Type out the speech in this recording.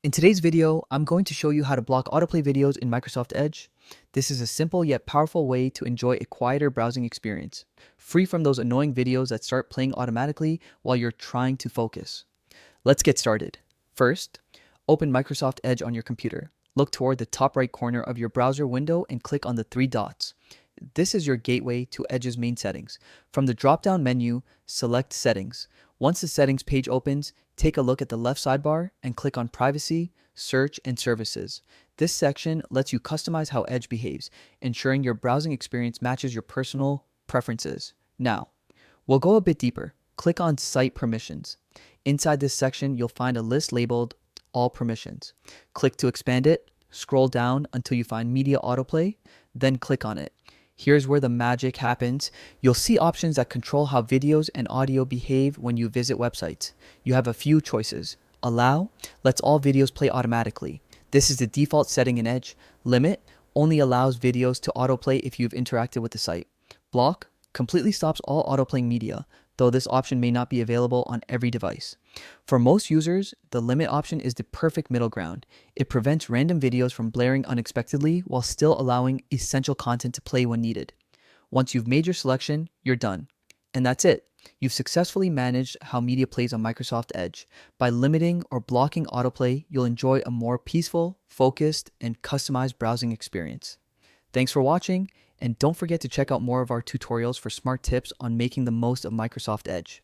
In today's video, I'm going to show you how to block autoplay videos in Microsoft Edge. This is a simple yet powerful way to enjoy a quieter browsing experience, free from those annoying videos that start playing automatically while you're trying to focus. Let's get started. First, open Microsoft Edge on your computer. Look toward the top right corner of your browser window and click on the three dots. This is your gateway to Edge's main settings. From the drop-down menu, select Settings. Once the Settings page opens, take a look at the left sidebar and click on Privacy, Search, and Services. This section lets you customize how Edge behaves, ensuring your browsing experience matches your personal preferences. Now, we'll go a bit deeper. Click on Site Permissions. Inside this section, you'll find a list labeled All Permissions. Click to expand it, scroll down until you find Media Autoplay, then click on it. Here's where the magic happens. You'll see options that control how videos and audio behave when you visit websites. You have a few choices. Allow lets all videos play automatically. This is the default setting in Edge. Limit only allows videos to autoplay if you've interacted with the site. Block completely stops all autoplaying media, though this option may not be available on every device. For most users, the limit option is the perfect middle ground. It prevents random videos from blaring unexpectedly while still allowing essential content to play when needed. Once you've made your selection, you're done. And that's it. You've successfully managed how media plays on Microsoft Edge. By limiting or blocking autoplay, you'll enjoy a more peaceful, focused, and customized browsing experience. Thanks for watching, and don't forget to check out more of our tutorials for smart tips on making the most of Microsoft Edge.